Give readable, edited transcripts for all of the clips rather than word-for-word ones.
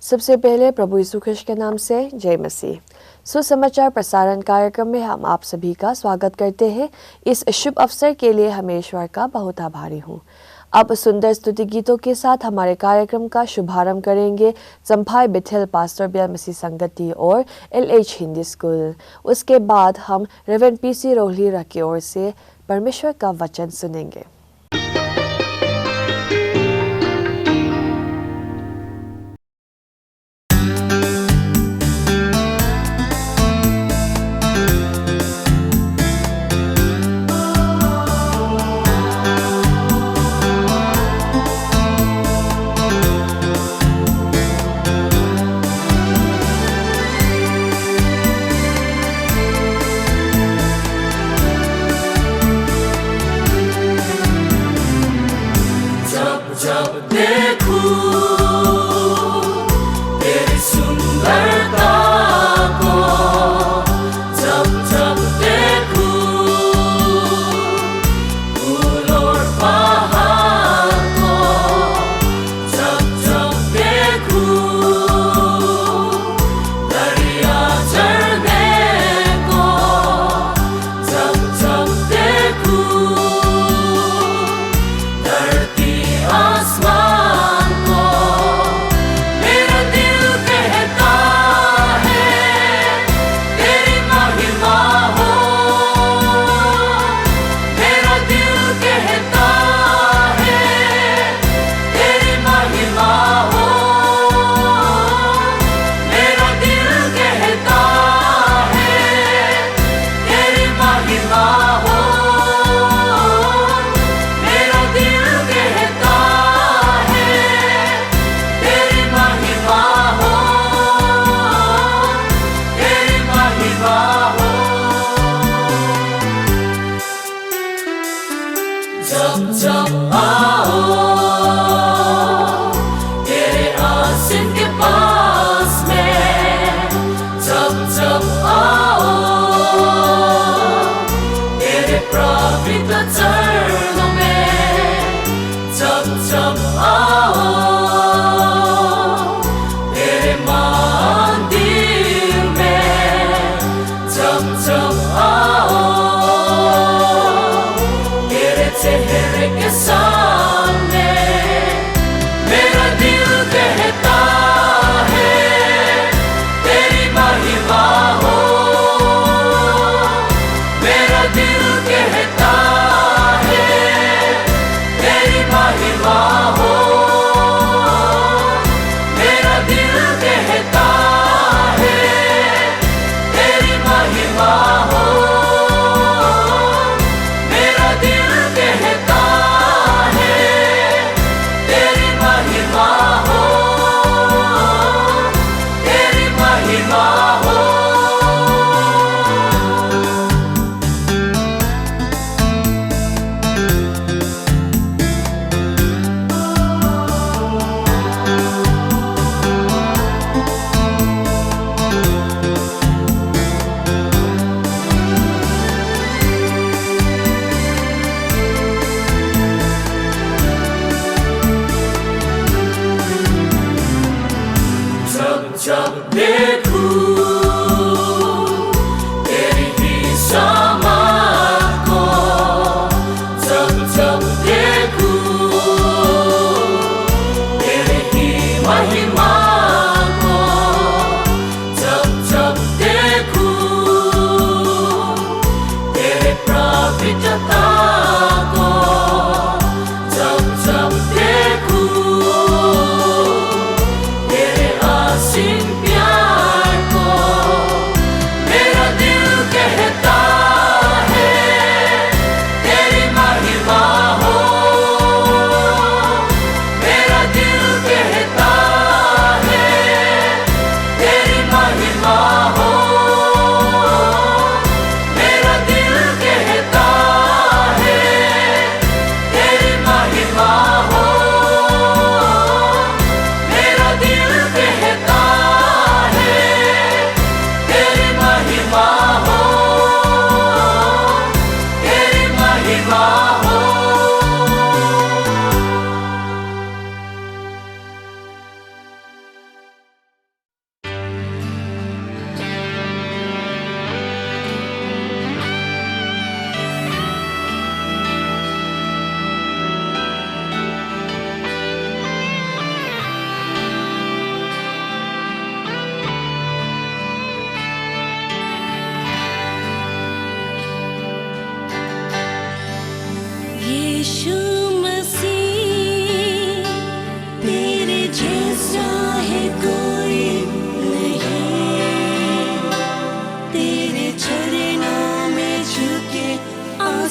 सबसे पहले प्रभु यीशु ख्रिस्ट के नाम से जय मसीह। सुसमाचार प्रसारण कार्यक्रम में हम आप सभी का स्वागत करते हैं। इस शुभ अवसर के लिए हम ईश्वर का बहुत आभारी हूँ। अब सुंदर स्तुति गीतों के साथ हमारे कार्यक्रम का शुभारंभ करेंगे चंफाई बेथेल पास्टर बिया मसीह संगति और LH हिंदी स्कूल। उसके बाद हम रेवरेंड PC रोहलीरा की ओर से परमेश्वर का वचन सुनेंगे। मेरा दिल कहता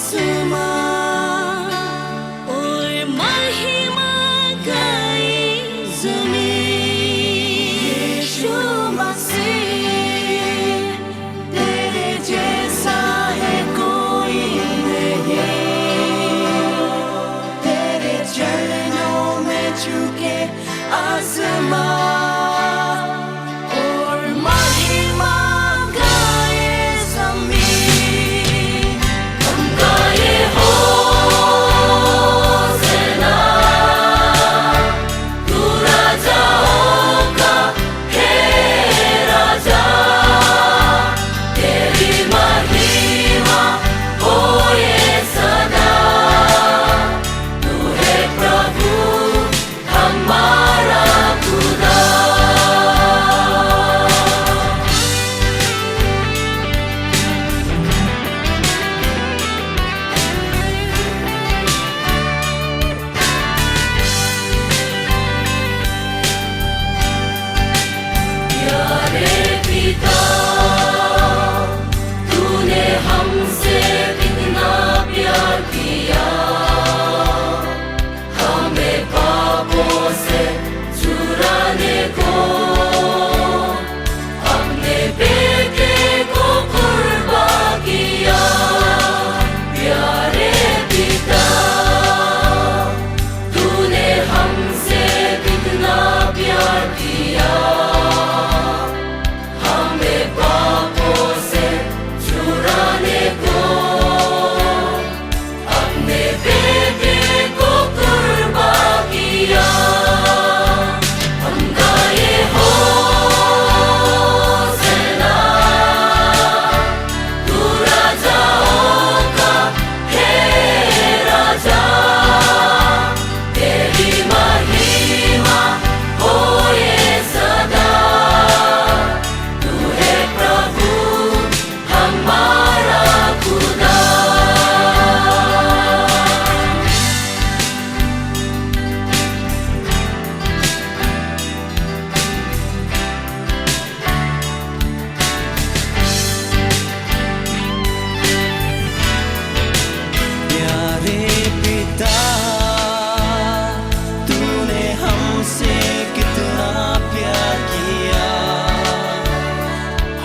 आसमां और महिमा गाए ज़मीं। यीशु मसीह तेरे जैसा है कोई नहीं, तेरे चरणों में झुके आसमां और महिमा गाए ज़मीं। हम गाए होसेना, तू राजाओं का है राजा, तेरी महिमा होए सदा। तू है प्रभु हमारा खुदा। प्यारे पिता, तूने हमसे कितना प्यार किया, हमें पापों से छुड़ाने को अपने बेटे को कुर्बान किया। प्यारे पिता, तूने हमसे कितना प्यार किया, हमें पापों से छुड़ाने को अपने बेटे को कुर्बान किया। हम गाए होसेना, तू राजाओं का है राजा, तेरी महिमा होए सदा। तू है प्रभु हमारा खुदा। प्यारे पिता, तूने हमसे कितना प्यार किया,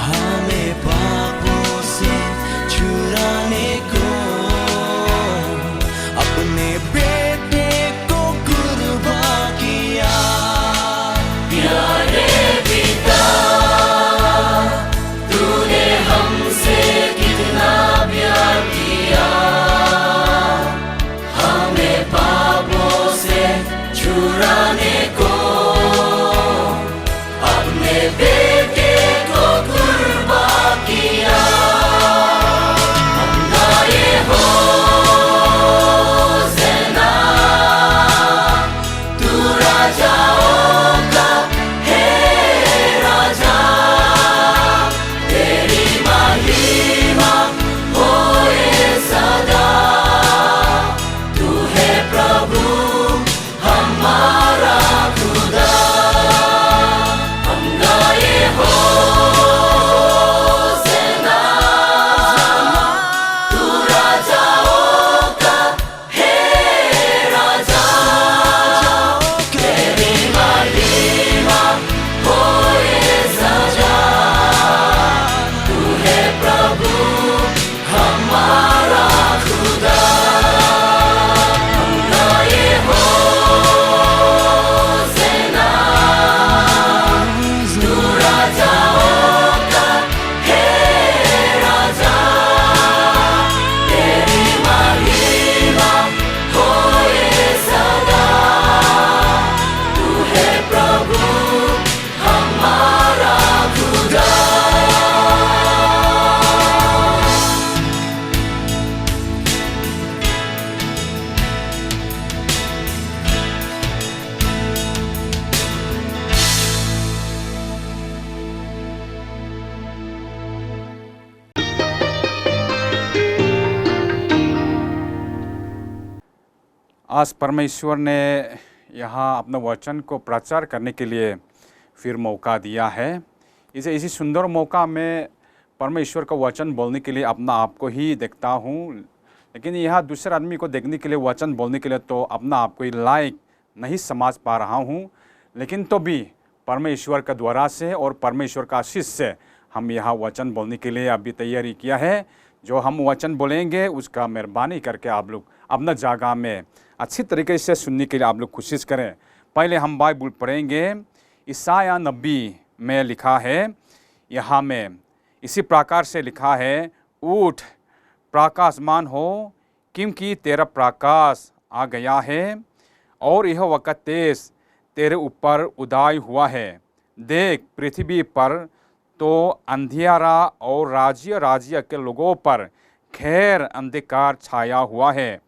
हमें पापों से छुड़ाने को अपने बेटे को कुर्बान किया। प्यारे पिता, तूने हमसे कितना प्यार किया, हमें पापों से छुड़ाने को अपने बेटे को कुर्बान किया। हम गाए होसेना, तू राजाओं का है राजा, तेरी महिमा होए सदा। तू है प्रभु हमारा खुदा। हम गाए होसेना, तू राजाओं का है राजा, तेरी महिमा होए सदा। तू है प्रभु हमारा खुदा। हम गाए होसेना, तू राजाओं का है राजा, तेरी महिमा होए सदा। तू है प्रभु हमारा खुदा। आज परमेश्वर ने यहाँ अपने वचन को प्रचार करने के लिए फिर मौका दिया है। इसी सुंदर मौका में परमेश्वर का वचन बोलने के लिए अपना आप को ही देखता हूँ, लेकिन यहाँ दूसरे आदमी को देखने के लिए, वचन बोलने के लिए तो अपना आप को लायक नहीं समझ पा रहा हूँ, लेकिन तो भी परमेश्वर का द्वारा से और परमेश्वर का आशीष से हम यहाँ वचन बोलने के लिए अभी तैयारी किया है। जो हम वचन बोलेंगे उसका मेहरबानी करके आप लोग अपना जगह में अच्छी तरीके से सुनने के लिए आप लोग कोशिश करें। पहले हम बाइबल पढ़ेंगे। ईसाया नबी में लिखा है, यहाँ में इसी प्रकार से लिखा है, उठ प्रकाशमान हो, क्योंकि तेरा प्रकाश आ गया है और यह वक़्त तेज तेरे ऊपर उदय हुआ है। देख, पृथ्वी पर तो अंधियारा और राज्य राज्य के लोगों पर घैर अंधकार छाया हुआ है,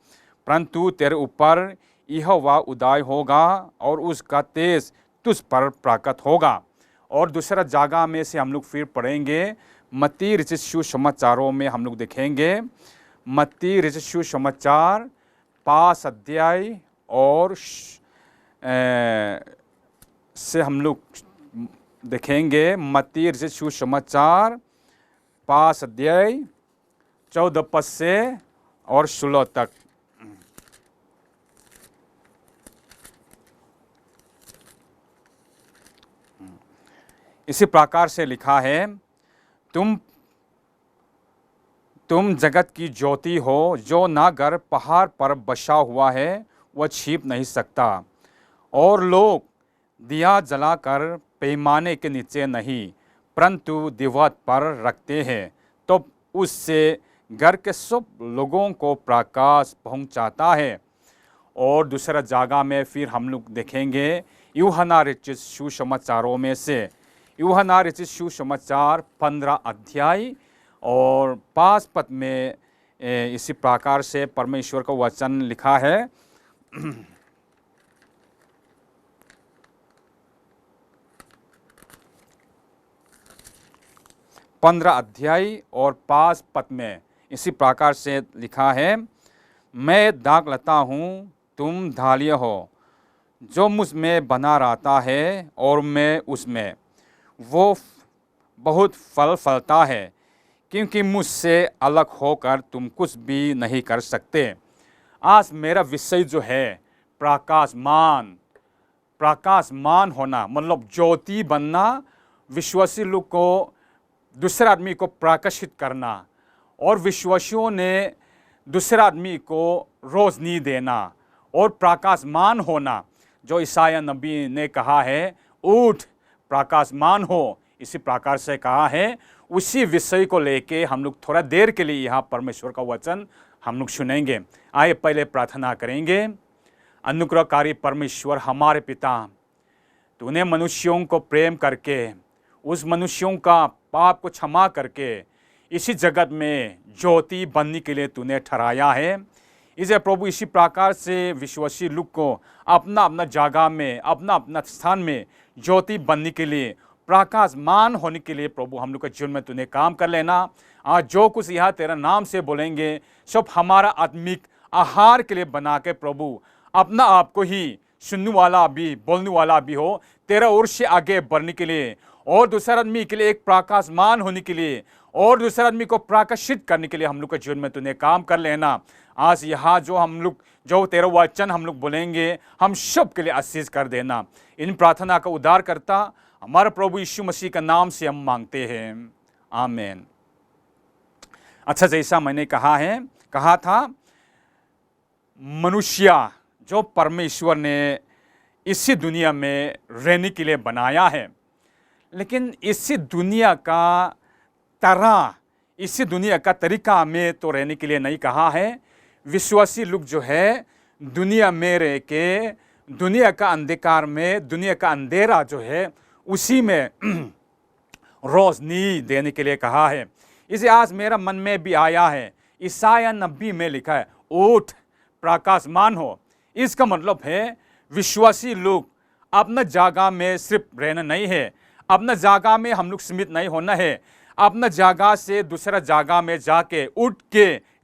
परंतु तेरे ऊपर यहोवा उदय होगा और उसका तेज तुझ पर प्रकट होगा। और दूसरा जगह में से हम लोग फिर पढ़ेंगे, मत्ती रचित सुसमाचारों में हम लोग देखेंगे। मत्ती रचित सुसमाचार 5 अध्याय और से हम लोग देखेंगे। मत्ती रचित सुसमाचार 5 अध्याय 14 पद से और 16 तक। इसी प्रकार से लिखा है, तुम जगत की ज्योति हो, जो ना घर पहाड़ पर बसा हुआ है वह छिप नहीं सकता, और लोग दिया जलाकर पैमाने के नीचे नहीं परंतु दीवार पर रखते हैं, तो उससे घर के सब लोगों को प्रकाश पहुंचाता है। और दूसरा जगह में फिर हम लोग देखेंगे, यूहन्ना रचित सुसमाचारों में से, यूहन्ना रचित सुसमाचार 15 अध्याय और 5 पद में इसी प्रकार से परमेश्वर का वचन लिखा है। 15 अध्याय और 5 पद में इसी प्रकार से लिखा है, मैं दाग लता हूँ, तुम डालियाँ हो, जो मुझ में बना रहता है और मैं उसमें, वो बहुत फल फलता है, क्योंकि मुझसे अलग होकर तुम कुछ भी नहीं कर सकते। आज मेरा विषय जो है प्रकाशमान होना, मतलब ज्योति बनना, विश्वासी लोग को, दूसरे आदमी को प्रकाशित करना, और विश्वासियों ने दूसरे आदमी को रोशनी देना और प्रकाशमान होना। जो ईसाया नबी ने कहा है, उठ प्रकाशमान हो, इसी प्रकार से कहा है। उसी विषय को लेके हम लोग थोड़ा देर के लिए यहाँ परमेश्वर का वचन हम लोग सुनेंगे। आइए पहले प्रार्थना करेंगे। अनुग्रहकारी परमेश्वर हमारे पिता, तूने मनुष्यों को प्रेम करके, उस मनुष्यों का पाप को क्षमा करके इसी जगत में ज्योति बनने के लिए तूने ठहराया है। इसे प्रभु इसी प्रकार से विश्वासी लोग को अपना अपना जगह में, अपना अपना स्थान में ज्योति बनने के लिए, प्रकाशमान होने के लिए प्रभु हम लोग के जीवन में तूने काम कर लेना। आज जो कुछ यहाँ तेरा नाम से बोलेंगे सब हमारा आत्मिक आहार के लिए बना के प्रभु अपना आप को ही सुनने वाला भी, बोलने वाला भी हो, तेरा ओर से आगे बढ़ने के लिए और दूसरे आदमी के लिए एक प्रकाशमान होने के लिए और दूसरे आदमी को प्रकाशित करने के लिए हम लोग के जीवन में तूने काम कर लेना। आज यहाँ जो तेरा वचन हम लोग बोलेंगे, हम सब के लिए आशीष कर देना। इन प्रार्थना का उद्धार करता हमारे प्रभु यीशु मसीह का नाम से हम मांगते हैं, आमीन। अच्छा, जैसा मैंने कहा था, मनुष्य जो परमेश्वर ने इसी दुनिया में रहने के लिए बनाया है, लेकिन इसी दुनिया का तरीका में तो रहने के लिए नहीं कहा है। विश्वासी लोग जो है दुनिया में रह के, दुनिया का अंधकार में, दुनिया का अंधेरा जो है उसी में रोशनी देने के लिए कहा है। इसे आज मेरा मन में भी आया है। ईसाया नबी में लिखा है, उठ प्रकाशमान हो। इसका मतलब है विश्वासी लोग अपना जगह में सिर्फ रहना नहीं है, अपना जगह में हम लोग सीमित नहीं होना है, अपना जगह से दूसरा जगह में जाके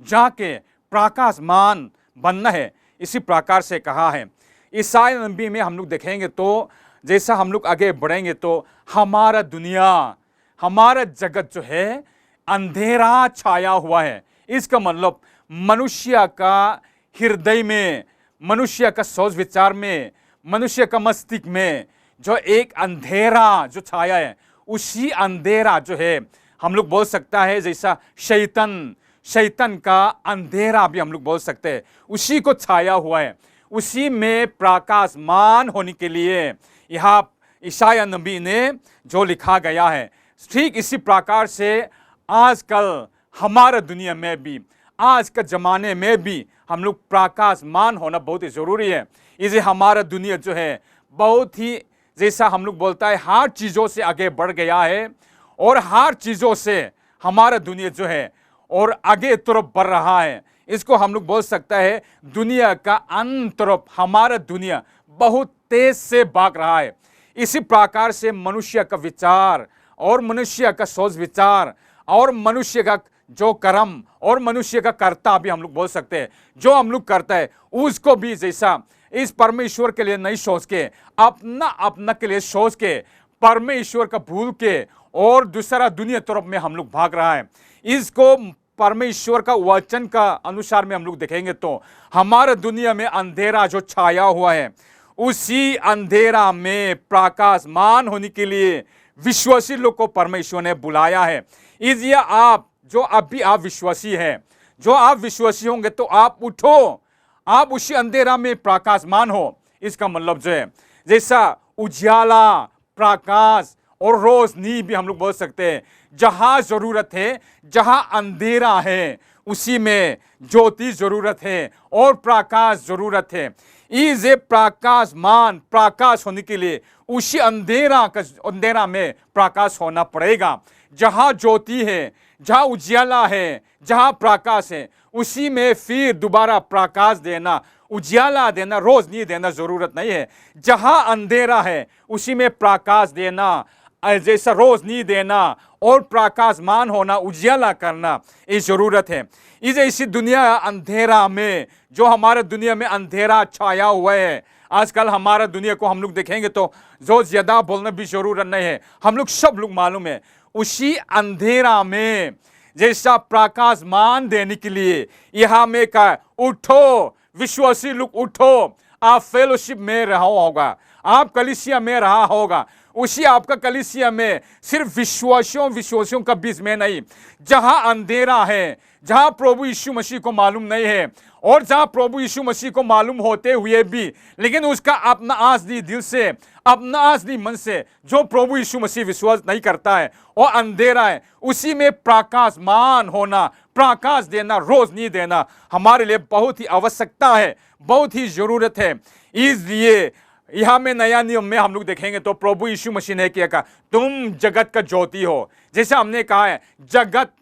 जाके प्रकाशमान बनना है। इसी प्रकार से कहा है। ईसाया नबी में हम लोग देखेंगे तो जैसा हम लोग आगे बढ़ेंगे तो हमारा दुनिया, हमारा जगत जो है अंधेरा छाया हुआ है। इसका मतलब मनुष्य का हृदय में, मनुष्य का सोच विचार में, मनुष्य का मस्तिष्क में जो एक अंधेरा जो छाया है, उसी अंधेरा जो है हम लोग बोल सकता है जैसा शैतान का अंधेरा भी हम लोग बोल सकते हैं, उसी को छाया हुआ है। उसी में प्रकाशमान होने के लिए यहाँ ईशाया नबी ने जो लिखा गया है, ठीक इसी प्रकार से आजकल हमारे दुनिया में भी, आज के ज़माने में भी हम लोग प्रकाशमान होना बहुत ही ज़रूरी है। इसे हमारा दुनिया जो है बहुत ही, जैसा हम लोग बोलता है, हर चीज़ों से आगे बढ़ गया है और हर चीज़ों से हमारा दुनिया जो है और आगे तरफ बढ़ रहा है। इसको हम लोग बोल सकता है दुनिया का अंत तरफ हमारा दुनिया बहुत तेज से भाग रहा है। इसी प्रकार से मनुष्य का विचार और मनुष्य का सोच विचार और मनुष्य का जो कर्म और मनुष्य का कर्ता भी हम लोग बोल सकते हैं, जो हम लोग करता है उसको भी जैसा इस परमेश्वर के लिए नहीं सोच के अपना के लिए सोच के परमेश्वर का भूल के और दूसरा दुनिया तरफ में हम लोग भाग रहा है। इसको परमेश्वर का वचन का अनुसार में हम लोग देखेंगे तो हमारे दुनिया में अंधेरा जो छाया हुआ है, उसी अंधेरा में प्रकाशमान होने के लिए विश्वासी लोग को परमेश्वर ने बुलाया है। इसलिए आप जो अभी आप विश्वासी हैं, जो आप विश्वासी होंगे तो आप उठो, आप उसी अंधेरा में प्रकाशमान हो। इसका मतलब जो है जैसा उजाला, प्रकाश और रोशनी भी हम लोग बोल सकते हैं। जहां जरूरत है, जहां अंधेरा है, उसी में ज्योति जरूरत है और प्रकाश जरूरत है। इसे प्रकाशमान प्रकाश होने के लिए उसी अंधेरा में प्रकाश होना पड़ेगा। जहां ज्योति है, जहां उजाला है, जहां प्रकाश है, उसी में फिर दोबारा प्रकाश देना, उजाला देना, रोशनी देना जरूरत नहीं है। जहां अंधेरा है उसी में प्रकाश देना, जैसा रोशनी देना और प्रकाशमान होना, उजाला करना, ये जरूरत है। इसी दुनिया अंधेरा में, जो हमारे दुनिया में अंधेरा छाया हुआ है, आजकल हमारा दुनिया को हम लोग देखेंगे तो जो ज्यादा बोलने भी जरूरत नहीं है, हम लोग सब लोग मालूम है। उसी अंधेरा में जैसा प्रकाशमान देने के लिए यहाँ में कहा, उठो विश्वासी लोग उठो, आप फेलोशिप में रहा होगा, आप कलीसिया में रहा होगा। उसी आपका कलीसिया में सिर्फ विश्वासियों का बीच में नहीं, जहां अंधेरा है, जहां प्रभु यीशु मसीह को मालूम नहीं है और जहां प्रभु यीशु मसीह को मालूम होते हुए भी लेकिन उसका अपना असली दिल से, अपना असली मन से जो प्रभु यीशु मसीह विश्वास नहीं करता है और अंधेरा है, उसी में प्रकाशमान होना, प्रकाश देना, रोशनी देना हमारे लिए बहुत ही आवश्यकता है, बहुत ही जरूरत है। इसलिए यहाँ में नया नियम में हम लोग देखेंगे तो प्रभु यीशु मसीह ने क्या कहा, तुम जगत का ज्योति हो। जैसे हमने कहा है जगत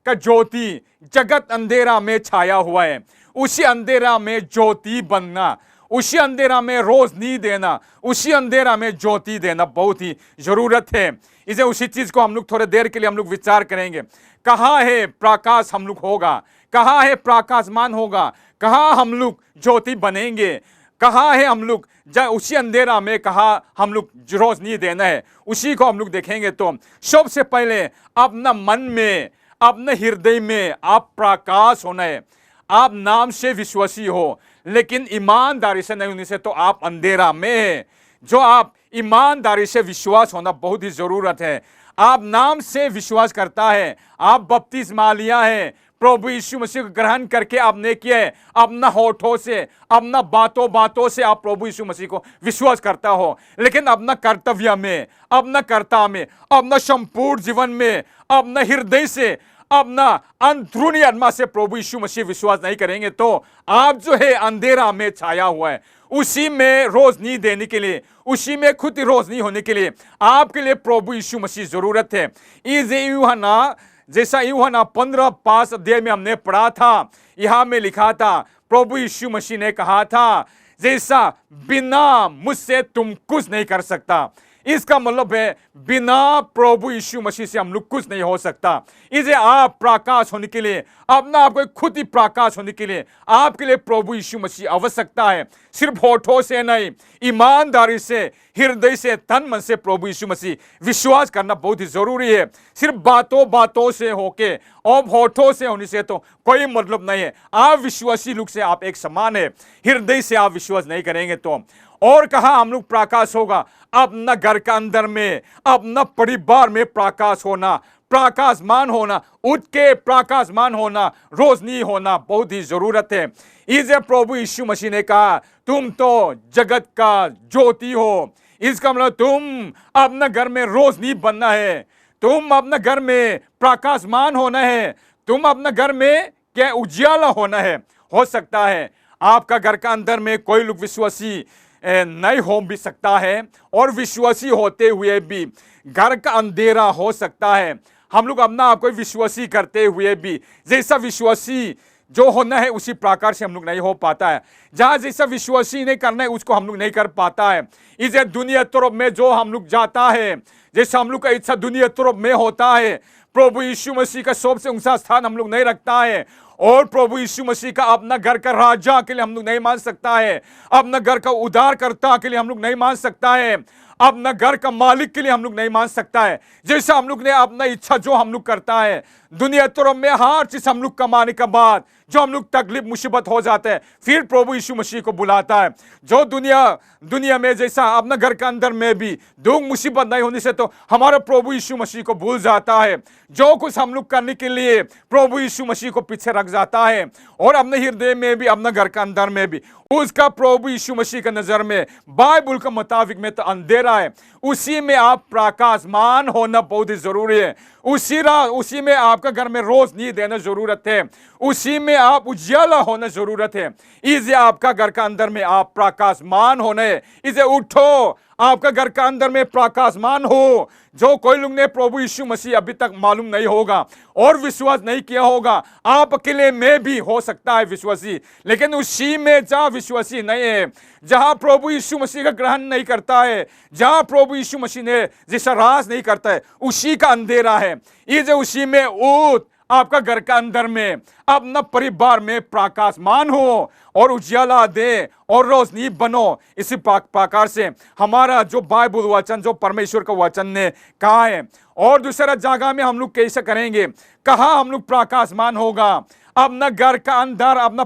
का ज्योति, जगत अंधेरा में छाया हुआ है, उसी अंधेरा में ज्योति बनना, उसी अंधेरा में रोशनी देना, उसी अंधेरा में ज्योति देना बहुत ही जरूरत है। इसे उसी चीज को हम लोग थोड़ी देर के लिए हम लोग विचार करेंगे। कहाँ है प्रकाश हम लोग होगा, कहाँ है प्रकाशमान होगा, कहाँ हम लोग ज्योति बनेंगे, कहाँ है हम लोग उसी अंधेरा में, कहाँ हम लोग रोशनी देना है, उसी को हम लोग देखेंगे। तो सबसे पहले अपना मन में, अपने हृदय में आप प्रकाश होना है। आप नाम से विश्वासी हो लेकिन ईमानदारी से नहीं होने से तो आप अंधेरा में है। जो आप ईमानदारी से विश्वास होना बहुत ही जरूरत है। आप नाम से विश्वास करता है, आप बपतिस्मा लिया है, प्रभु यीशु मसीह को ग्रहण करके आपने किया है, अपना होठों से, अपना बातों से आप प्रभु यीशु मसीह को विश्वास करता हो, लेकिन अपना कर्तव्य में, अपना कर्ता में, अपना संपूर्ण जीवन में, अपना हृदय से, अपना अंदरूनी आत्मा से प्रभु यीशु मसीह विश्वास नहीं करेंगे तो आप जो है अंधेरा में छाया हुआ है। उसी में रोशनी देने के लिए, उसी में खुद रोशनी होने के लिए आपके लिए प्रभु यीशु मसीह जरूरत है। यूहन्ना, जैसा यूहन्ना 15:5 अध्याय में हमने पढ़ा था, यहां में लिखा था प्रभु यीशु मसीह ने कहा था, जैसा बिना मुझसे तुम कुछ नहीं कर सकता। इसका मतलब है बिना प्रभु यीशु मसीह से हम लोग कुछ नहीं हो सकता। इसे आप प्रकाश होने के लिए, अपना आपको खुद ही प्रकाश होने के लिए आपके लिए प्रभु यीशु मसीह आवश्यकता है। सिर्फ होठों से नहीं, ईमानदारी से, हृदय से, तन मन से प्रभु यीशु मसीह विश्वास करना बहुत ही जरूरी है। सिर्फ बातों से होके और होठों से होने से तो कोई मतलब नहीं है। आप विश्वासी लोग से आप एक समान है, हृदय से आप विश्वास नहीं करेंगे तो। और कहा हम लोग प्रकाश होगा, अपना घर का अंदर में, अपना परिवार में प्रकाश होना, प्रकाशमान होना, उठ के प्रकाशमान होना, रोशनी होना बहुत ही जरूरत है। इसे प्रभु यीशु मसीह ने कहा तुम तो जगत का ज्योति हो। इसका मतलब तुम अपना घर में रोशनी बनना है, तुम अपना घर में प्रकाशमान होना है, तुम अपना घर में क्या उजियाला होना है। हो सकता है आपका घर का अंदर में कोई लोग विश्वासी नहीं हो भी सकता है, और विश्वासी होते हुए भी घर का अंधेरा हो सकता है। हम लोग अपना आपको विश्वासी करते हुए भी जैसा विश्वासी जो होना है उसी प्रकार से हम लोग नहीं हो पाता है। जहां जैसा विश्वासी नहीं करना है उसको हम लोग नहीं कर पाता है। इसे दुनिया तरफ में जो हम लोग जाता है, जैसा हम लोग का इच्छा दुनिया तरफ में होता है, प्रभु यीशु मसीह का सबसे ऊंचा स्थान हम लोग नहीं रखता है, और प्रभु यीशु मसीह का अपना घर का राजा के लिए हम लोग नहीं मान सकता है, अपना घर का उद्धारकर्ता के लिए हम लोग नहीं मान सकता है, अपना घर का मालिक के लिए हम लोग नहीं मान सकता है। जैसा हम लोग ने अपना इच्छा जो हम लोग करता है दुनिया तरफ में, हर चीज हम लोग कमाने के बाद जो हम लोग तकलीफ मुसीबत हो जाते हैं, फिर प्रभु यीशु मसीह को बुलाता है। जो दुनिया में जैसा अपना घर के अंदर में भी दुख मुसीबत नहीं होने से तो हमारा प्रभु यीशु मसीह को भूल जाता है। जो कुछ हम लोग करने के लिए प्रभु यीशु मसीह को पीछे रख जाता है, और अपने हृदय में भी, अपना घर के अंदर में भी उसका प्रभु यीशु मसीह के नजर में, बाइबल के मुताबिक में तो अंधेरा है। उसी में आप प्रकाशमान होना बहुत ही जरूरी है। उसी में आपका घर में रोशनी देना जरूरत है, उसी में आप उजाला होना जरूरत है। इसे आपका घर का अंदर में आप प्रकाशमान होने, इसे उठो, आपका घर का अंदर में प्रकाशमान हो। जो कोई लोग ने प्रभु यीशु मसीह अभी तक मालूम नहीं होगा और विश्वास नहीं किया होगा, आप अकेले में भी हो सकता है विश्वासी, लेकिन उसी में जहां विश्वासी नहीं है, जहां प्रभु यीशु मसीह का ग्रहण नहीं करता है, जहां प्रभु यीशु मसीह ने जैसा राज नहीं करता है, उसी का अंधेरा है। ये जो उसी में उठ, आपका घर का अंदर में, अपना परिवार में प्रकाशमान हो और उजाला दे और रोशनी बनो। इसी प्रकार से हमारा जो बाइबल वचन, जो परमेश्वर का वचन ने कहा है। और दूसरा जगह में हम लोग कैसे करेंगे, कहा हम लोग प्रकाशमान होगा, अपना घर का अंदर, अपना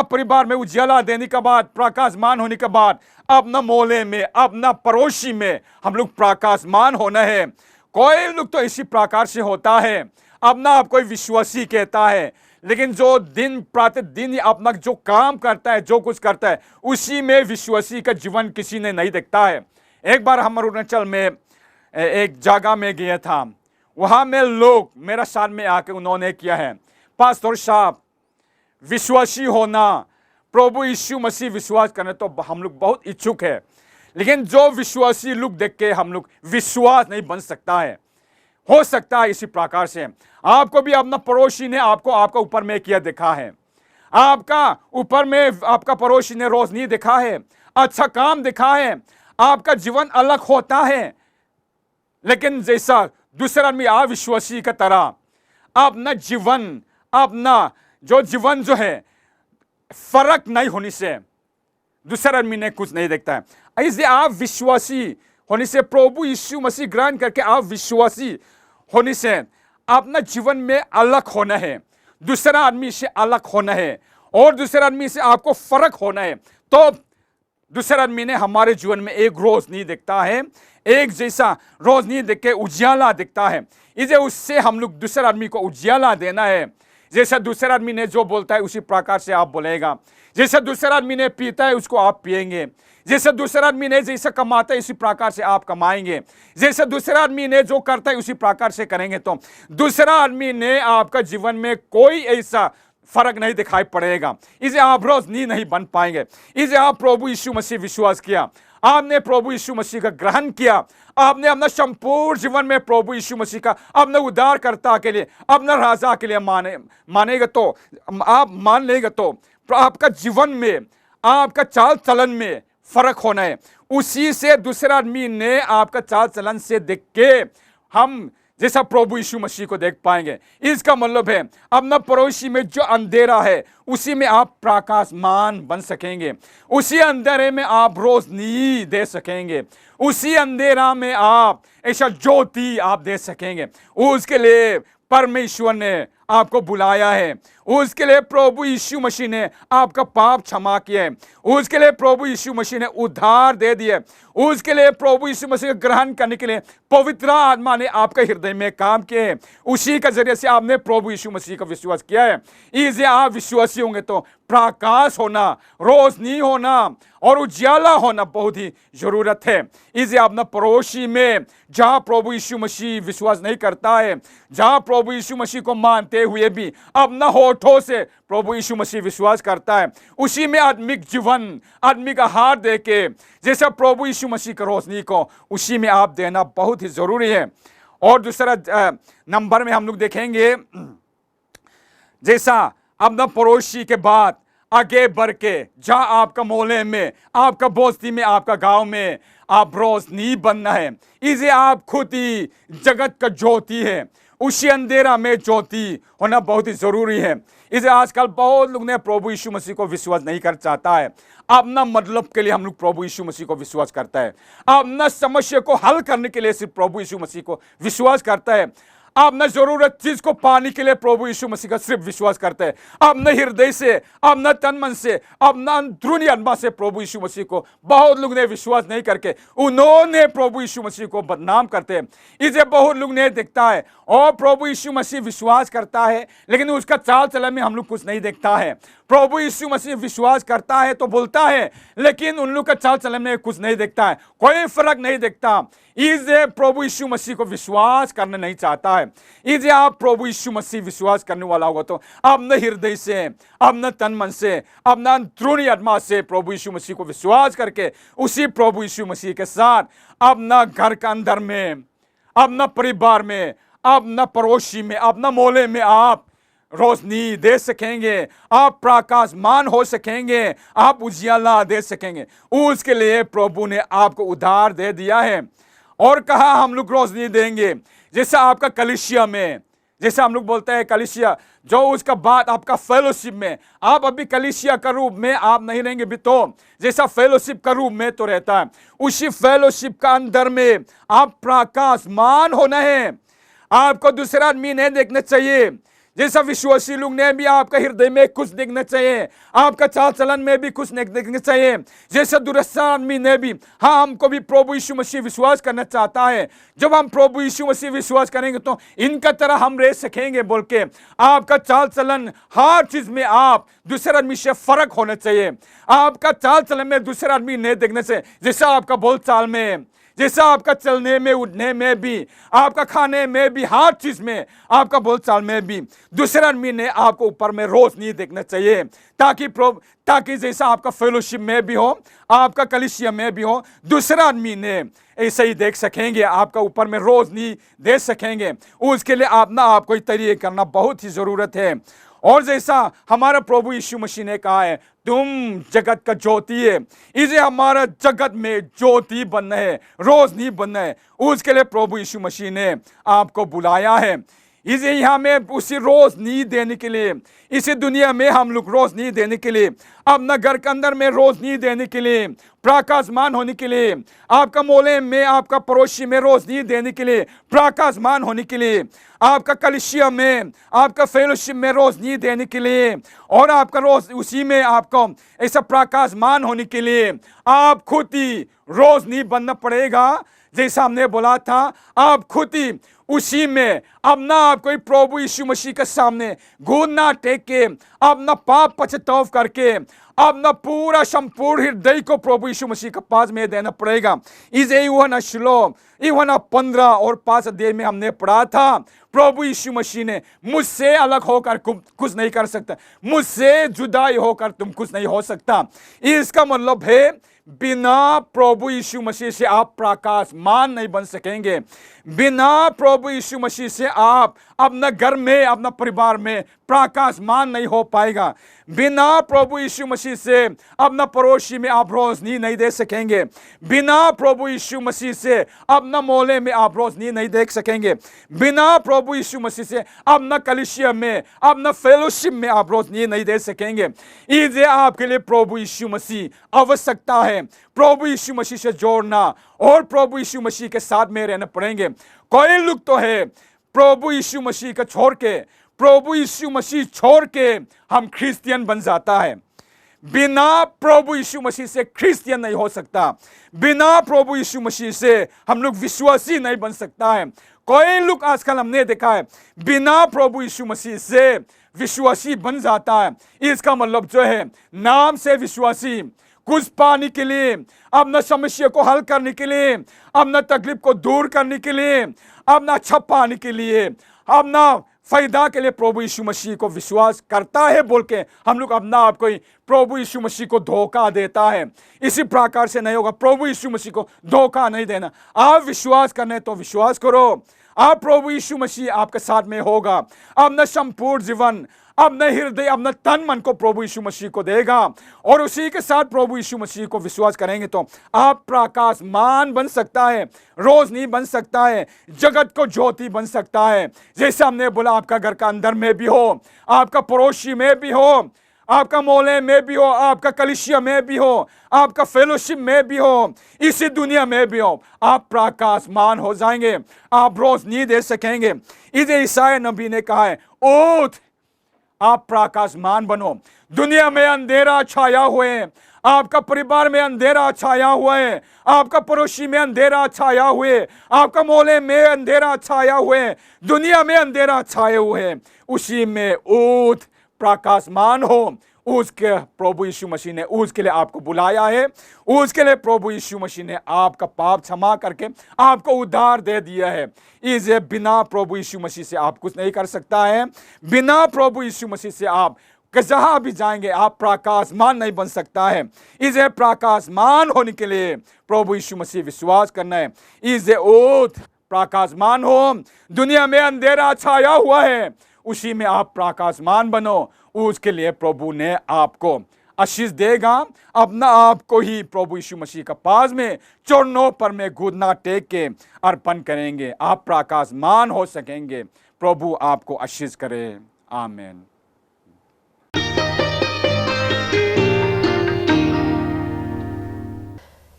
परिवार में उजाला देने के बाद, प्रकाशमान होने के बाद, अपना मोहल्ले में, अपना पड़ोसी में हम लोग प्रकाशमान होना है। कोई लोग तो इसी प्रकार से होता है, अपना आप कोई विश्वासी कहता है, लेकिन जो दिन प्रतिदिन अपना जो काम करता है, जो कुछ करता है, उसी में विश्वासी का जीवन किसी ने नहीं देखता है। एक बार हम अरुणाचल में एक जगह में गया था, वहां में लोग मेरा साथ में आके उन्होंने किया है, पास्टर साहब विश्वासी होना, प्रभु यीशु मसीह विश्वास करने तो हम लोग बहुत इच्छुक है, लेकिन जो विश्वासी लोग देख के हम लोग विश्वास नहीं बन सकता है। हो सकता है इसी प्रकार से आपको भी अपना पड़ोसी ने आपका ऊपर में किया देखा है, आपका ऊपर में आपका पड़ोसी ने रोशनी देखा है, अच्छा काम देखा है, आपका जीवन अलग होता है, लेकिन जैसा दूसरा आदमी अविश्वासी का तरह अपना जीवन, अपना जो जीवन जो है फर्क नहीं होने से दूसरा आदमी ने कुछ नहीं देखता है। ऐसे आप विश्वासी होने से, प्रभु यीशु मसीह ग्रहण करके आप विश्वासी होने से अपना जीवन में अलग होना है, दूसरा आदमी से अलग होना है, और दूसरा आदमी से आपको फर्क होना है। तो दूसरा आदमी ने हमारे जीवन में एक रोशनी दिखता है, एक जैसा रोशनी देख के उजाला दिखता है। इसे उससे हम लोग दूसरा आदमी को उजाला देना है। जैसा दूसरा आदमी ने जो बोलता है उसी प्रकार से आप बोलेगा, जैसा दूसरा आदमी ने पीता है उसको आप पिएंगे, जैसा दूसरा आदमी ने जैसा कमाता है उसी प्रकार से आप कमाएंगे, जैसा दूसरा आदमी ने जो करता है उसी प्रकार से करेंगे। तो दूसरा आदमी ने आपका जीवन में कोई ऐसा फर्क नहीं दिखाई पड़ेगा, इसे आप रोशनी नहीं बन पाएंगे। इसे आप प्रभु यीशु मसीह विश्वास किया, आपने प्रभु यीशु मसीह का ग्रहण किया, आपने अपना संपूर्ण जीवन में प्रभु यीशु मसीह का अपने उद्धारकर्ता के लिए, अपना राजा के लिए मानेगा तो, आप मान लेगा तो आपका जीवन में, आपका चाल चलन में फर्क होना है। उसी से दूसरा आदमी ने आपका चाल चलन से देख के हम जैसा प्रभु यीशु मसीह को देख पाएंगे। इसका मतलब है अपना पड़ोसी में जो अंधेरा है उसी में आप प्रकाशमान बन सकेंगे, उसी अंधेरे में आप रोशनी दे सकेंगे, उसी अंधेरा में आप ऐसा ज्योति आप दे सकेंगे। उसके लिए परमेश्वर ने आपको बुलाया है, उसके लिए प्रभु यीशु मसीह ने आपका पाप क्षमा किया है, उसके लिए प्रभु यीशु मसीह ने उद्धार दे दिए, उसके लिए प्रभु यीशु मसीह को ग्रहण करने के लिए पवित्र आत्मा ने आपके हृदय में काम किए है। उसी के जरिए से आपने प्रभु यीशु मसीह का विश्वास किया है। इसे आप विश्वासी होंगे तो प्रकाश होना, रोशनी होना और उजाला होना बहुत ही जरूरत है। इसे अपना पड़ोसी में जहां प्रभु यीशु मसीह विश्वास नहीं करता है, जहां प्रभु यीशु मसीह को मानते हुए भी अपना होठों से प्रभु यीशु मसीह विश्वास करता है, उसी में आत्मिक जीवन, आत्मिक आहार दे के जैसा प्रभु यीशु मसीह की रोशनी को उसी में आप देना बहुत ही जरूरी है। और दूसरा नंबर में हम लोग देखेंगे, जैसा अपना पड़ोसी के बाद आगे बढ़ के जहां आपका मोहल्ले में, आपका बस्ती में, आपका गांव में आप रोशनी बनना है। इसे आप खुद ही जगत का ज्योति है, उसी अंधेरा में ज्योति होना बहुत ही जरूरी है। इसे आजकल बहुत लोग ने प्रभु यीशु मसीह को विश्वास नहीं कर चाहता है। अपना मतलब के लिए हम लोग प्रभु यीशु मसीह को विश्वास करता है, अपना समस्या को हल करने के लिए सिर्फ प्रभु यीशु मसीह को विश्वास करता है, अपना जरूरत चीज को पाने के लिए प्रभु यीशु मसीह का सिर्फ विश्वास करते हैं। अपने हृदय से, अपना तन मन से, अपना अंदरूनी आत्मा से प्रभु यीशु मसीह को बहुत लोग ने विश्वास नहीं करके उन्होंने प्रभु यीशु मसीह को बदनाम करते हैं। इसे बहुत लोग ने देखता है और प्रभु यीशु मसीह विश्वास करता है लेकिन उसका चाल चलन में हम लोग कुछ नहीं देखता है। प्रभु यीशु मसीह विश्वास करता है तो बोलता है लेकिन उन लोग का चाल चलन में कुछ नहीं देखता है, कोई फर्क नहीं दिखता। इसे प्रभु यीशु मसीह को विश्वास करना नहीं चाहता है। इसे आप प्रभु यीशु मसीह विश्वास करने वाला होगा तो अपने हृदय से, अपना तन मन से, अपना अंदरूनी आत्मा से प्रभु यीशु मसीह को विश्वास करके उसी प्रभु यीशु मसीह के साथ अपना घर के अंदर में, अपना परिवार में, अपना पड़ोसी में, अपना मोहल्ले में आप रोशनी दे सकेंगे, आप प्रकाशमान हो सकेंगे, आप उजियाला दे सकेंगे। उसके लिए प्रभु ने आपको उद्धार दे दिया है और कहा हम लोग रोशनी देंगे। जैसा आपका कलीसिया में, जैसे हम लोग बोलते हैं कलीसिया, जो उसका बाद आपका फेलोशिप में, आप अभी कलीसिया का रूप में आप नहीं रहेंगे भी तो जैसा फेलोशिप का रूप में तो रहता है, उसी फेलोशिप का अंदर में आप प्रकाशमान होना है। आपको दूसरा आदमी नहीं देखना चाहिए, जैसा विश्वासी लोग ने भी आपका हृदय में कुछ देखना चाहिए, आपका चाल चलन में भी कुछ देखना चाहिए। जैसा दूसरा आदमी ने भी, हाँ हमको भी प्रभु यीशु मसीह विश्वास करना चाहता है, जब हम प्रभु यीशु मसीह विश्वास करेंगे तो इनका तरह हम रह सकेंगे बोल के आपका चाल चलन हर चीज में आप दूसरे आदमी से फर्क होना चाहिए। आपका चाल चलन में दूसरा आदमी नहीं देखना चाहिए, जैसा आपका बोल चाल में, जैसा आपका चलने में, उठने में भी, आपका खाने में भी, हर चीज में, आपका बोलचाल में भी दूसरे आदमी ने आपको ऊपर में रोशनी देखना चाहिए, ताकि जैसा आपका फेलोशिप में भी हो, आपका कलीसिया में भी हो, दूसरा आदमी ने ऐसे ही देख सकेंगे, आपका ऊपर में रोशनी दे सकेंगे। उसके लिए अपना आपको तैयारी करना बहुत ही जरूरत है। और जैसा हमारा प्रभु यीशु मसीह ने कहा है तुम जगत का ज्योति है, इसे हमारा जगत में ज्योति बनना है, रोशनी बनना है। उसके लिए प्रभु यीशु मसीह ने आपको बुलाया है। इसे यहाँ में उसी रोशनी देने के लिए, इसी दुनिया में हम लोग रोशनी देने के लिए, अपना घर के अंदर में रोशनी देने के लिए, प्रकाशमान होने के लिए, आपका मोहल्ले में, आपका पड़ोसी में रोशनी देने के लिए, प्रकाशमान होने के लिए, आपका कलीसिया में, आपका फेलोशिप में रोशनी देने के लिए, और आपका उसी में आपको ऐसा प्रकाशमान होने के लिए आप खुद ही रोशनी बनना पड़ेगा। जैसा हमने बोला था, आप खुद ही उसी में अपना आपको प्रभु यीशु मसीह के सामने घुटना टेक के अपना पाप पछताव करके अपना पूरा संपूर्ण हृदय को प्रभु यीशु मसीह के पास में देना पड़ेगा। इसे यूहन्ना श्लोक 15 और 5 अध्याय में हमने पढ़ा था, प्रभु यीशु मसीह ने मुझसे अलग होकर कुछ नहीं कर सकता, मुझसे जुदा होकर तुम कुछ नहीं हो सकता। इसका मतलब है बिना प्रभु यीशु मसीह से आप प्रकाशमान नहीं बन सकेंगे। बिना प्रभु यीशु मसीह से आप अपना घर में, अपना परिवार में प्रकाशमान नहीं हो पाएगा। बिना प्रभु यीशु मसीह से अपना पड़ोसी में आप रोशनी नहीं दे सकेंगे। बिना प्रभु यीशु मसीह से अपना मोहल्ले में आप रोशनी नहीं देख सकेंगे। बिना प्रभु यीशु मसीह से अपना कलीसिया में, अपना फेलोशिप में आप रोशनी नहीं दे सकेंगे। इसलिए आपके लिए प्रभु यीशु मसीह आवश्यकता है। प्रभु यीशु मसीह से जोड़ना और प्रभु यीशु मसीह के साथ में रहना पड़ेंगे। कोई लोग तो है प्रभु यीशु मसीह को छोड़ के, प्रभु यीशु मसीह छोड़ के हम क्रिश्चियन बन जाता है। बिना प्रभु यीशु मसीह से क्रिश्चियन नहीं हो सकता। बिना प्रभु यीशु मसीह से हम लोग विश्वासी नहीं बन सकता है। कोई लोग आजकल हमने देखा है बिना प्रभु यीशु मसीह से विश्वासी बन जाता है। इसका मतलब जो है नाम से विश्वासी, कुछ पाने के लिए, अपना समस्या को हल करने के लिए, अपना तकलीफ को दूर करने के लिए, अपना अच्छा पाने के लिए, अपना फायदा के लिए प्रभु यीशु मसीह को विश्वास करता है बोल के हम लोग अपना आप को प्रभु यीशु मसीह को धोखा देता है। इसी प्रकार से नहीं होगा। प्रभु यीशु मसीह को धोखा नहीं देना। आप विश्वास करने तो विश्वास करो, आप प्रभु यीशु मसीह आपके साथ में होगा। अपना संपूर्ण जीवन, अपना हृदय, अपना तन मन को प्रभु यीशु मसीह को देगा और उसी के साथ प्रभु यीशु मसीह को विश्वास करेंगे तो आप प्रकाशमान बन सकता है, रोशनी बन सकता है, जगत को ज्योति बन सकता है। जैसे हमने बोला, आपका घर का अंदर में भी हो, आपका पड़ोसी में भी हो, आपका मोहल्ले में भी हो, आपका कलीसिया में भी हो, आपका फेलोशिप में भी हो, इसी दुनिया में भी हो, आप प्रकाशमान हो जाएंगे, आप रोशनी दे सकेंगे। इसे ईसाया नबी ने कहा है, उठ आप प्रकाशमान बनो। दुनिया में अंधेरा छाया हुए है, आपका परिवार में अंधेरा छाया हुआ है, आपका पड़ोसी में अंधेरा छाया हुए, आपका मोहल्ले में अंधेरा छाया हुए, दुनिया में अंधेरा छाए हुए हैं, उसी में उठ प्रकाशमान हो। उसके प्रभु यीशु मसीह ने उसके लिए आपको बुलाया है। उसके लिए प्रभु यीशु मसीह ने आपका पाप क्षमा करके आपको उद्धार दे दिया है। इसे बिना प्रभु यीशु मसीह से आप कुछ नहीं कर सकता है। बिना प्रभु यीशु मसीह से आप जहां भी जाएंगे आप प्रकाशमान नहीं बन सकता है। इसे प्रकाशमान होने के लिए प्रभु यीशु मसीह विश्वास करना है। इसे उठ प्रकाशमान हो। दुनिया में अंधेरा छाया हुआ है, उसी में आप प्रकाशमान बनो। उसके लिए प्रभु ने आपको आशीष देगा। अपना आप को ही प्रभु यीशु मसीह का पास में चरणों पर में घुटना टेक के अर्पण करेंगे, आप प्रकाशमान हो सकेंगे। प्रभु आपको आशीष करे। आमीन।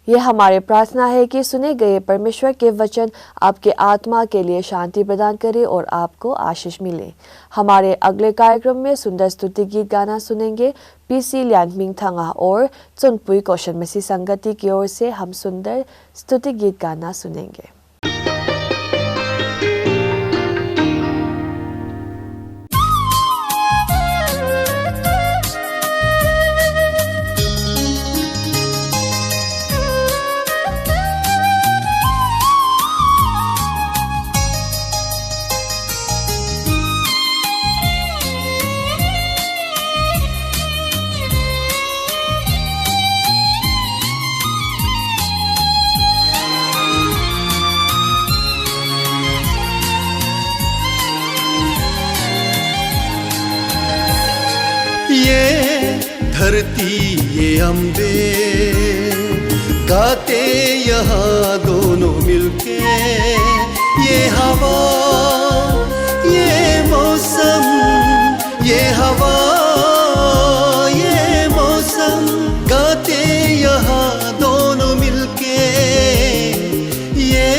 यह हमारी प्रार्थना है कि सुने गए परमेश्वर के वचन आपके आत्मा के लिए शांति प्रदान करे और आपको आशीष मिले। हमारे अगले कार्यक्रम में सुंदर स्तुति गीत गाना सुनेंगे। पीसी ल्यानमिंग थंगा और चुनपुई कौशन मसी संगति की ओर से हम सुंदर स्तुति गीत गाना सुनेंगे। धरती ये अम्बे गाते यहाँ दोनों मिलके, ये हवा ये मौसम, ये हवा ये मौसम गाते यहाँ दोनों मिलके, ये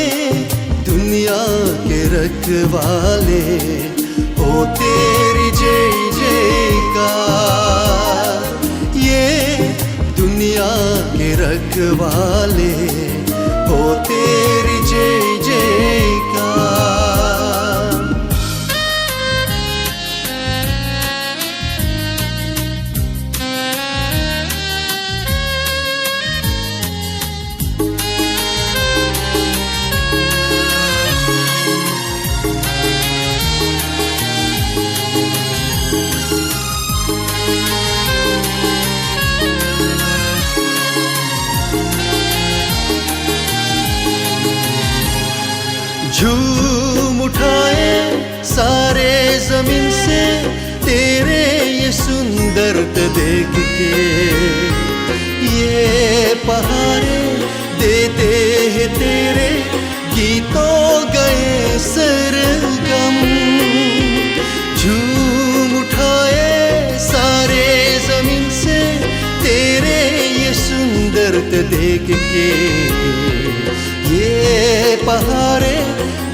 दुनिया के रखवाले हो तेरी जय जयकार। दुनिया के रखवाले हो तेरी जय जयकार। देख के। ये पहाड़े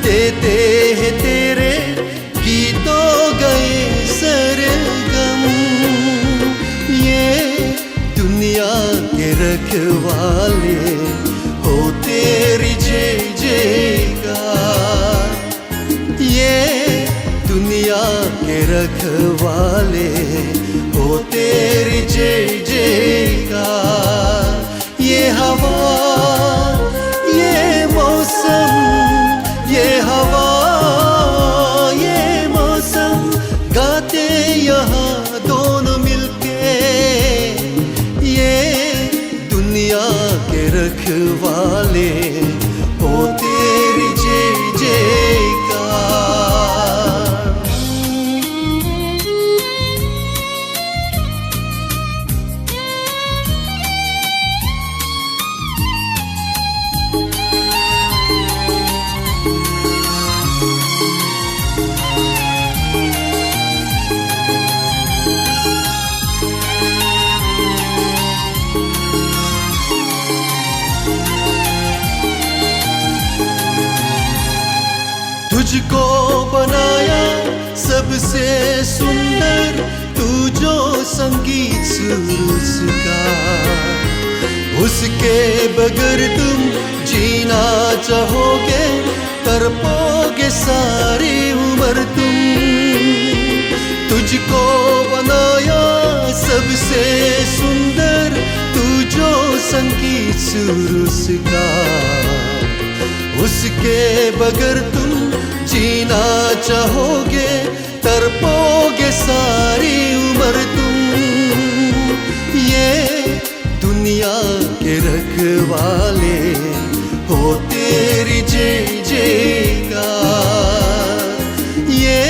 देते हैं तेरे गीतों गए सरगम। ये दुनिया के रखवाले हो तेरी जय जयकार। ये दुनिया के रखवाले हो तेरी जय जयकार। ये हवा ये मौसम, ये हवा ये मौसम गाते यहाँ दोनों मिलके। ये दुनिया के रखवाले हो तेरी जय जयकार। तुझको बनाया सबसे सुंदर, तू जो संगीत सुर उसका। उसके बगैर तुम जीना चाहोगे, तड़पोगे सारी उम्र तुम। तुझको बनाया सबसे सुंदर, तू जो संगीत सुर उसका। उसके बगैर तुम जीना चाहोगे, तड़पोगे सारी उम्र तुम। ये दुनिया के रखवाले हो तेरी जय जयकार। ये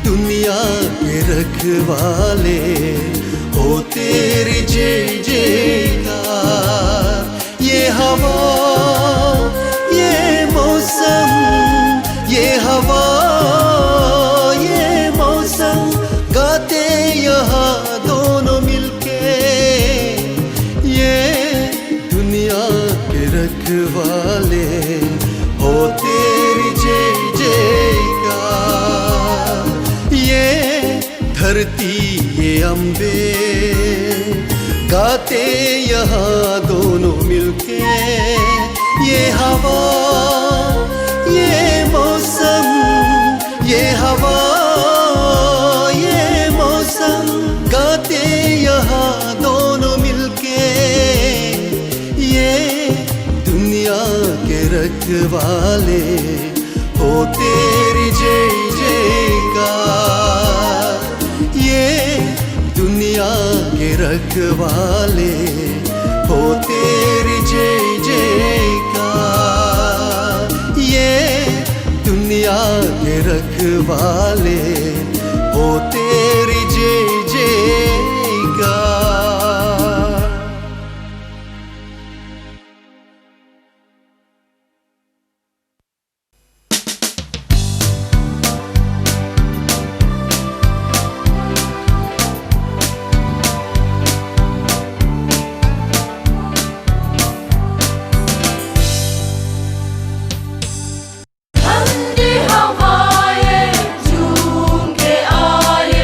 दुनिया के रखवाले हो तेरी जय जयकार। ये हवा ये मौसम, ये हवा ये मौसम गाते यहाँ दोनों मिलके। ये दुनिया के रखवाले हो तेरी जय जयकार। ये धरती ये अम्बे गाते यहाँ दोनों मिलके। ये हवा ये मौसम, ये हवा ये मौसम गाते यहाँ दोनों मिलके। ये दुनिया के रखवाले हो तेरी जय जयकार। ये दुनिया के रखवाले हो तेरी जय जयकार। ये दुनिया के रखवाले हो तेरी जय जयकार। ठंडी हवाएं झूम के आए,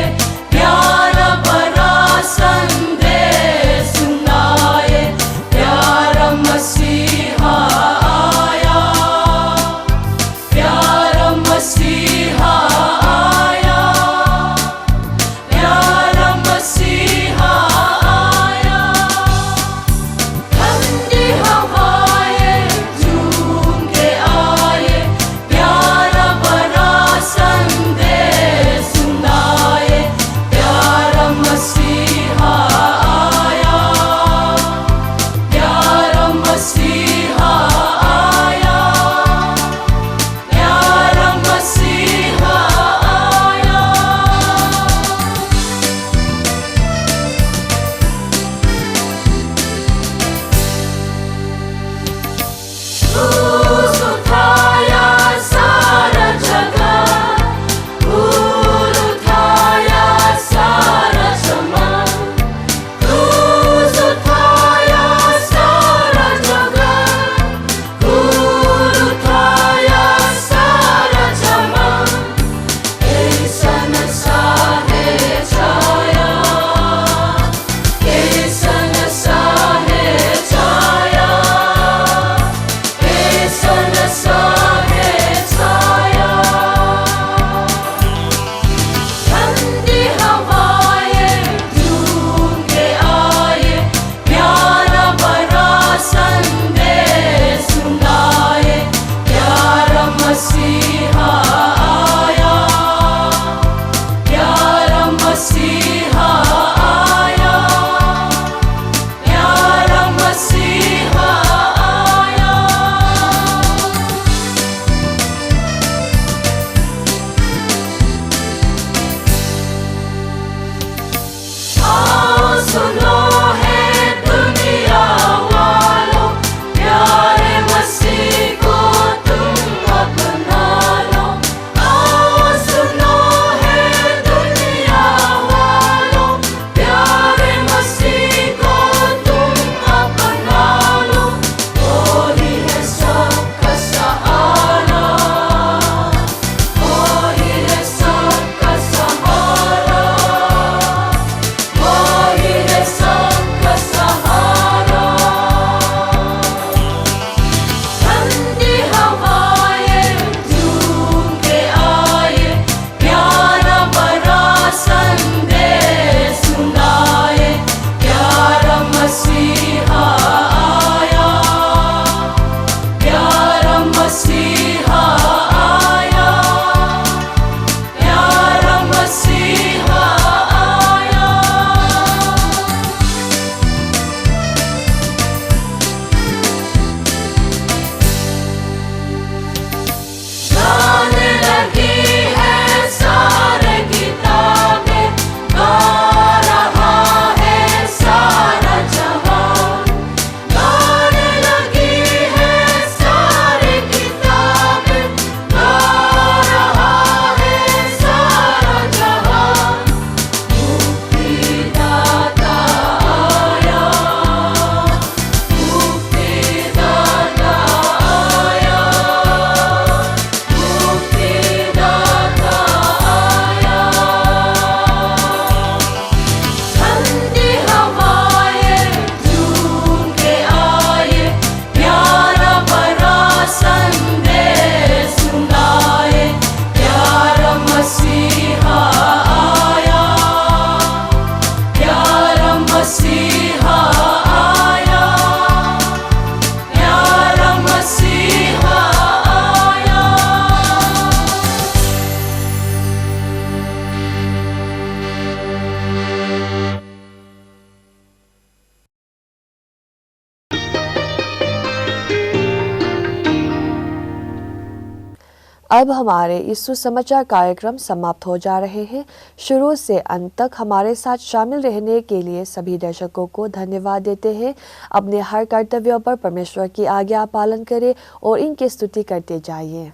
अब हमारे इस सुसमाचार कार्यक्रम समाप्त हो जा रहे हैं। शुरू से अंत तक हमारे साथ शामिल रहने के लिए सभी दर्शकों को धन्यवाद देते हैं। अपने हर कर्तव्यों पर परमेश्वर की आज्ञा पालन करें और इनकी स्तुति करते जाइए।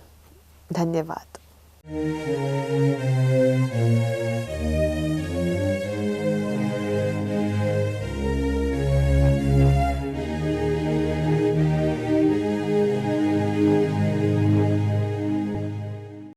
धन्यवाद।